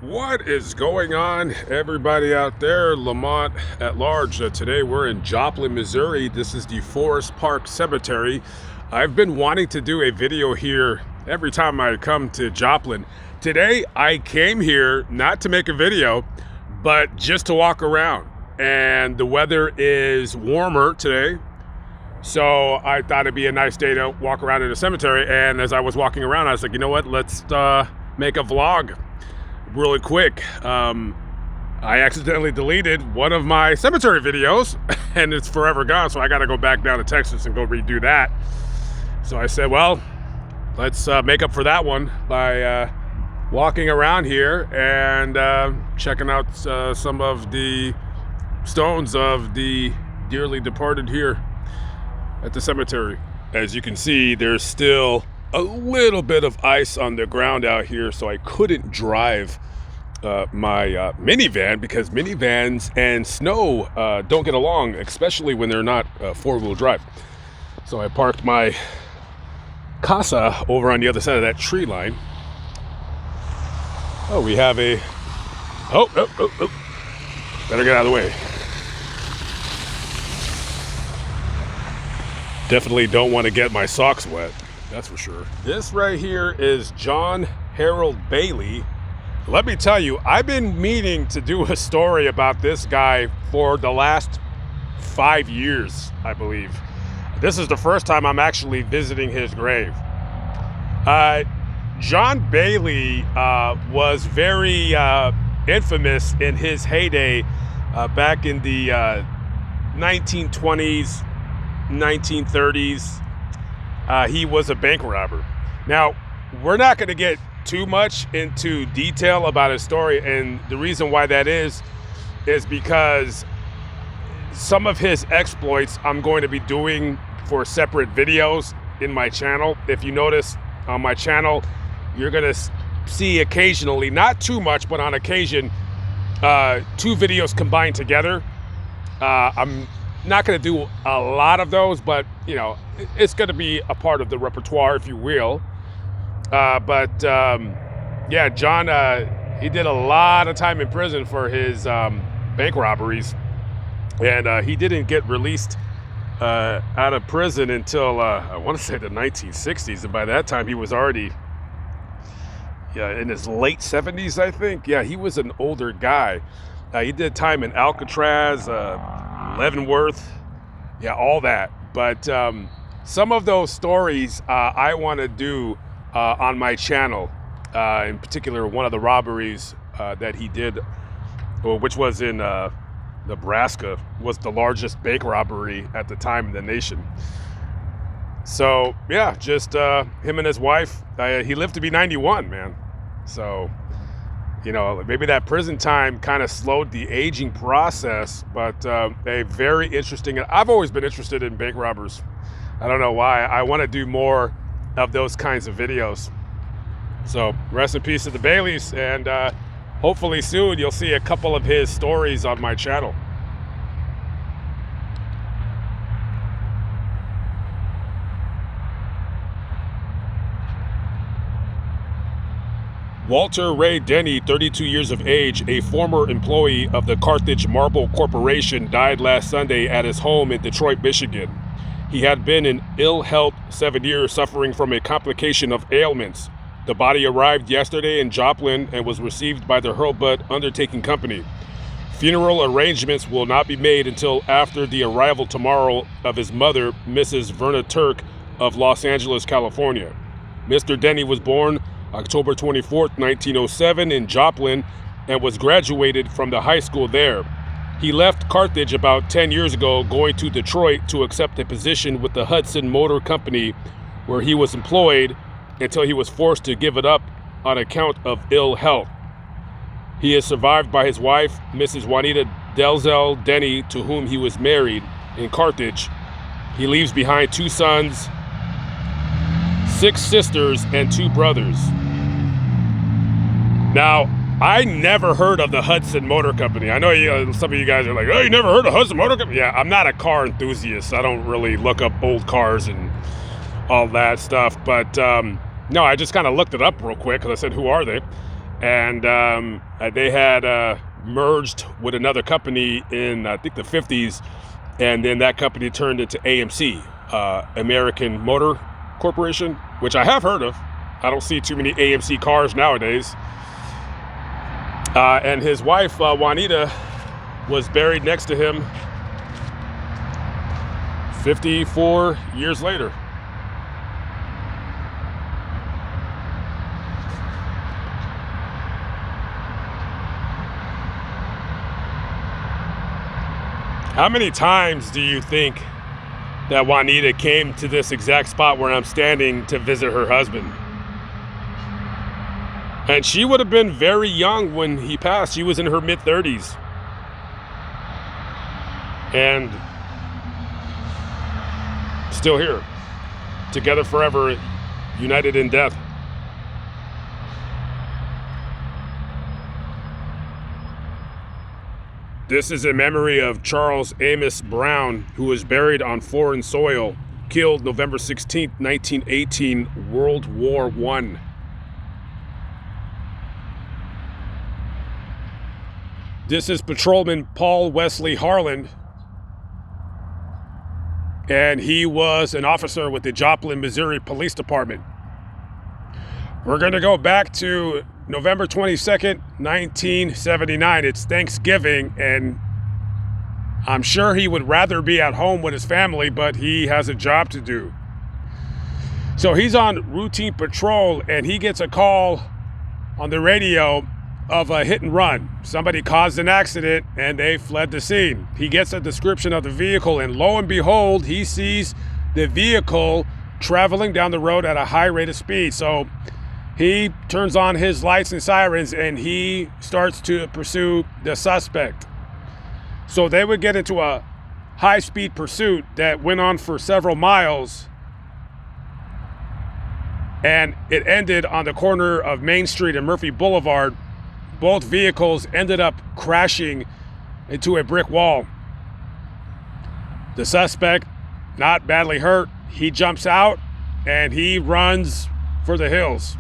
What is going on, everybody out there? Lamont at large. Today we're in Joplin, Missouri. This is the Forest Park Cemetery. I've been wanting to do a video here every time I come to Joplin. Today I came here not to make a video, but just to walk around. And the weather is warmer today, so I thought it'd be a nice day to walk around in the cemetery. And as I was walking around, I was like, you know what, let's make a vlog really quick. I accidentally deleted one of my cemetery videos and it's forever gone, so I got to go back down to Texas and go redo that. So I said, well, let's make up for that one by walking around here and checking out some of the stones of the dearly departed here at the cemetery. As you can see, there's still a little bit of ice on the ground out here, so I couldn't drive my minivan, because minivans and snow don't get along, especially when they're not four-wheel drive. So I parked my casa over on the other side of that tree line. Oh, we have a... Oh. Better get out of the way. Definitely don't want to get my socks wet. That's for sure. This right here is John Harold Bailey. Let me tell you, I've been meaning to do a story about this guy for the last 5 years, I believe. This is the first time I'm actually visiting his grave. John Bailey was very infamous in his heyday back in the 1920s, 1930s. He was a bank robber. Now, we're not going to get too much into detail about his story, and the reason why that is because some of his exploits I'm going to be doing for separate videos in my channel. If you notice on my channel, you're going to see occasionally, not too much, but on occasion, two videos combined together. I'm not going to do a lot of those, but you know, it's going to be a part of the repertoire, if you will. Yeah, John, he did a lot of time in prison for his bank robberies, and he didn't get released out of prison until I want to say the 1960s, and by that time he was already in his late 70s, I think. Yeah, he was an older guy. He did time in Alcatraz, Leavenworth, yeah, all that. But some of those stories I want to do on my channel, in particular one of the robberies that he did, which was in Nebraska, was the largest bank robbery at the time in the nation. So yeah, just him and his wife. He lived to be 91, man. So, you know, maybe that prison time kind of slowed the aging process, but a very interesting. I've always been interested in bank robbers. I don't know why. I want to do more of those kinds of videos. So rest in peace to the Baileys, and hopefully soon you'll see a couple of his stories on my channel. Walter Ray Denny, 32 years of age, a former employee of the Carthage Marble Corporation, died last Sunday at his home in Detroit, Michigan. He had been in ill health 7 years, suffering from a complication of ailments. The body arrived yesterday in Joplin and was received by the Hurlbut Undertaking Company. Funeral arrangements will not be made until after the arrival tomorrow of his mother, Mrs. Verna Turk of Los Angeles, California. Mr. Denny was born October 24th, 1907 in Joplin, and was graduated from the high school there. He left Carthage about 10 years ago, going to Detroit to accept a position with the Hudson Motor Company, where he was employed until he was forced to give it up on account of ill health. He is survived by his wife, Mrs. Juanita Delzell Denny, to whom he was married in Carthage. He leaves behind 2 sons, 6 sisters, and 2 brothers. Now, I never heard of the Hudson Motor Company. I know some of you guys are like, oh, you never heard of Hudson Motor Company? Yeah, I'm not a car enthusiast. I don't really look up old cars and all that stuff. But no, I just kind of looked it up real quick because I said, who are they? And they had merged with another company in, I think, the 50s, and then that company turned into AMC, American Motor Corporation, which I have heard of. I don't see too many AMC cars nowadays. And his wife, Juanita, was buried next to him 54 years later. How many times do you think that Juanita came to this exact spot where I'm standing to visit her husband? And she would have been very young when he passed. She was in her mid-30s. And still here, together forever, united in death. This is in memory of Charles Amos Brown, who was buried on foreign soil, killed November 16, 1918, World War I. This is Patrolman Paul Wesley Harlan, and he was an officer with the Joplin, Missouri Police Department. We're going to go back to November 22nd, 1979. It's Thanksgiving, and I'm sure he would rather be at home with his family, but he has a job to do. So he's on routine patrol, and he gets a call on the radio of a hit and run. Somebody caused an accident, and they fled the scene. He gets a description of the vehicle, and lo and behold, he sees the vehicle traveling down the road at a high rate of speed. So he turns on his lights and sirens, and he starts to pursue the suspect. So they would get into a high-speed pursuit that went on for several miles, and it ended on the corner of Main Street and Murphy Boulevard. Both vehicles ended up crashing into a brick wall. The suspect, not badly hurt, he jumps out and he runs for the hills.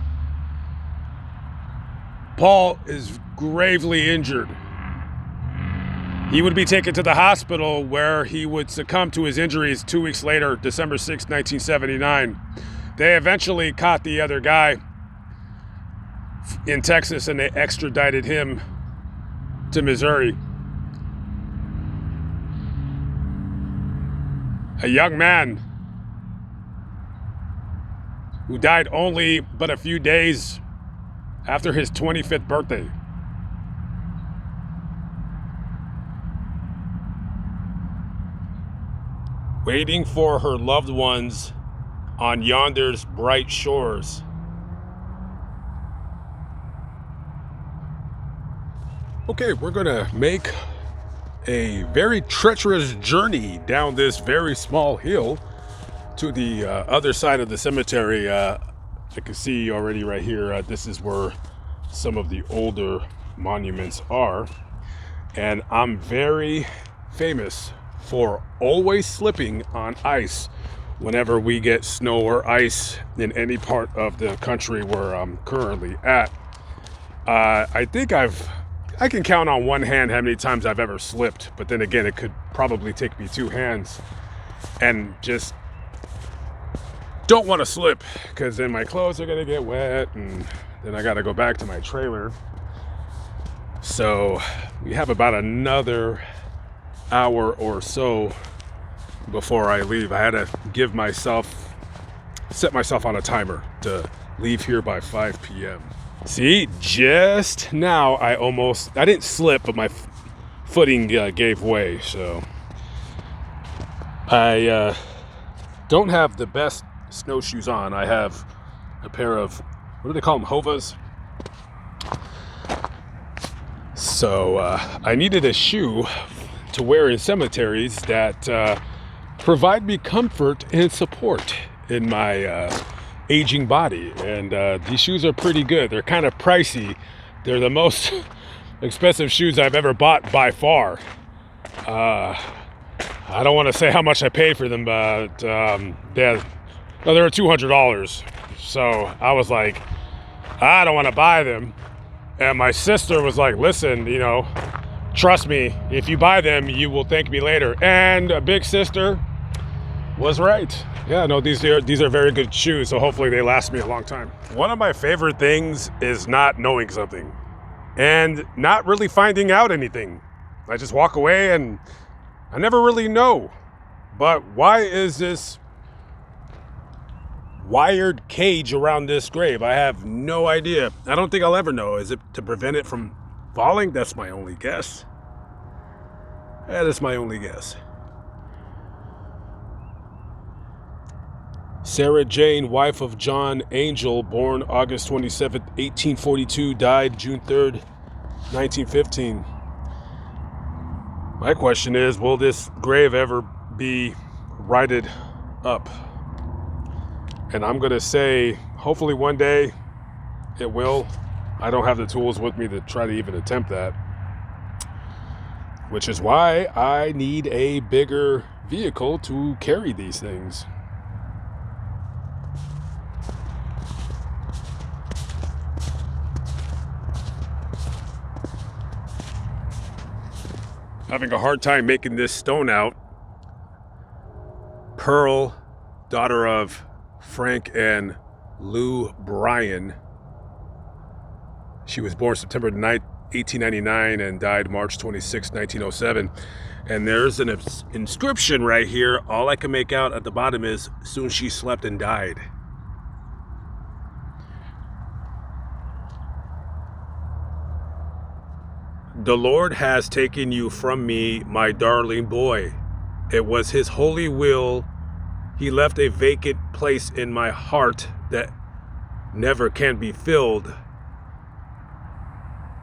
Paul is gravely injured. He would be taken to the hospital where he would succumb to his injuries 2 weeks later, December 6, 1979. They eventually caught the other guy in Texas, and they extradited him to Missouri. A young man who died only but a few days after his 25th birthday. Waiting for her loved ones on yonder's bright shores. Okay, we're gonna make a very treacherous journey down this very small hill to the other side of the cemetery. I can see already right here, this is where some of the older monuments are. And I'm very famous for always slipping on ice whenever we get snow or ice in any part of the country where I'm currently at. I think I can count on one hand how many times I've ever slipped, but then again, it could probably take me two hands, and just don't want to slip because then my clothes are gonna get wet, and then I gotta go back to my trailer. So we have about another hour or so before I leave. I had to set myself on a timer to leave here by 5 p.m. See, just now I didn't slip, but my footing gave way. So I don't have the best snowshoes on. I have a pair of, what do they call them, Hovas? So I needed a shoe to wear in cemeteries that provide me comfort and support in my aging body. And these shoes are pretty good. They're kind of pricey. They're the most expensive shoes I've ever bought by far. I don't want to say how much I paid for them, but they were $200. So I was like, I don't want to buy them. And my sister was like, listen, you know, trust me, if you buy them, you will thank me later. And a big sister was right. Yeah, no, these are very good shoes, so hopefully they last me a long time. One of my favorite things is not knowing something and not really finding out anything. I just walk away and I never really know. But why is this wired cage around this grave? I have no idea. I don't think I'll ever know. Is it to prevent it from falling? That's my only guess. That is my only guess. Sarah Jane, wife of John Angel, born August 27, 1842, died June 3rd, 1915. My question is, will this grave ever be righted up? And I'm going to say, hopefully one day it will. I don't have the tools with me to try to even attempt that, which is why I need a bigger vehicle to carry these things. Having a hard time making this stone out. Pearl, daughter of Frank and Lou Bryan. She was born September 9th, 1899 and died March 26, 1907. And there's an inscription right here. All I can make out at the bottom is, soon she slept and died. The Lord has taken you from me, my darling boy. It was his holy will. He left a vacant place in my heart that never can be filled.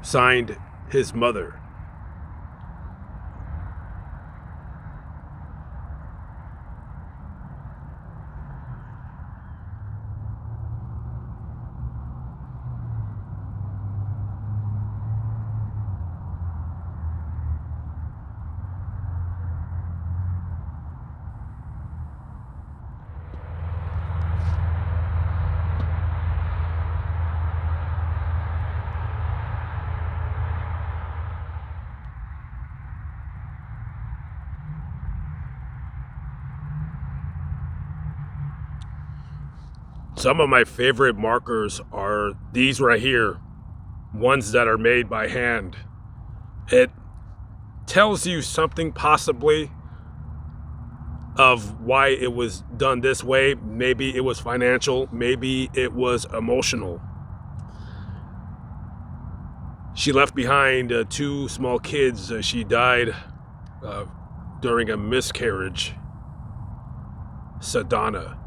Signed, his mother. Some of my favorite markers are these right here, ones that are made by hand. It tells you something possibly of why it was done this way. Maybe it was financial, maybe it was emotional. She left behind 2 small kids. She died during a miscarriage. Sadhana.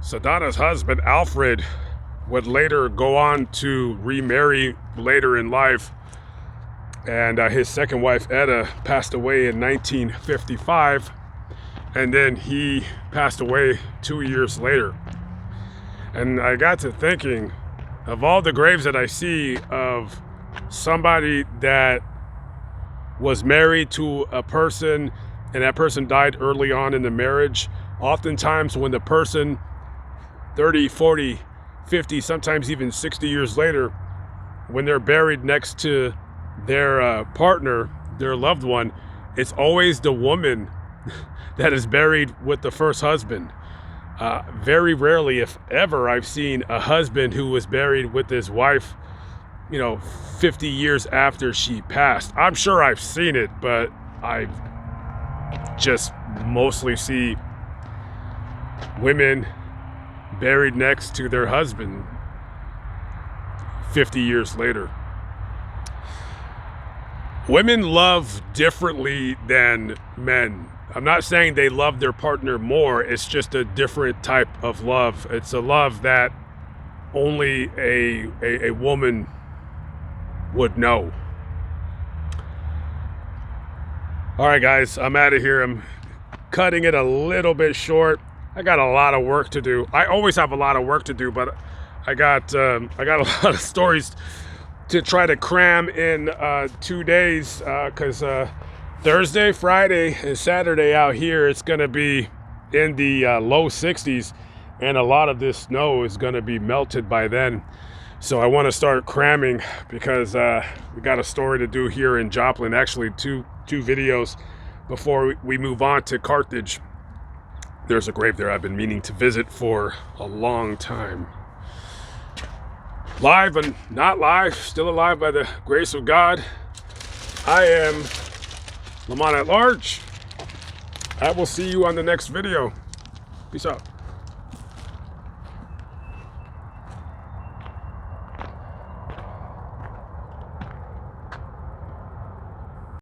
Sadhana's husband, Alfred, would later go on to remarry later in life. And his second wife, Etta, passed away in 1955. And then he passed away 2 years later. And I got to thinking of all the graves that I see of somebody that was married to a person and that person died early on in the marriage. Oftentimes when the person 30, 40, 50, sometimes even 60 years later, when they're buried next to their partner, their loved one, it's always the woman that is buried with the first husband. Very rarely, if ever, I've seen a husband who was buried with his wife, 50 years after she passed. I'm sure I've seen it, but I just mostly see women buried next to their husband 50 years later. Women love differently than men. I'm not saying they love their partner more. It's just a different type of love. It's a love that only a woman would know. All right, guys, I'm out of here. I'm cutting it a little bit short. I got a lot of work to do. I always have a lot of work to do, but I got a lot of stories to try to cram in 2 days, because Thursday, Friday, and Saturday out here, it's gonna be in the low 60s, and a lot of this snow is going to be melted by then. So I want to start cramming because we got a story to do here in Joplin. Actually, two videos before we move on to Carthage. There's a grave there I've been meaning to visit for a long time. Live and not live, still alive by the grace of God. I am Lamont at Large. I will see you on the next video. Peace out.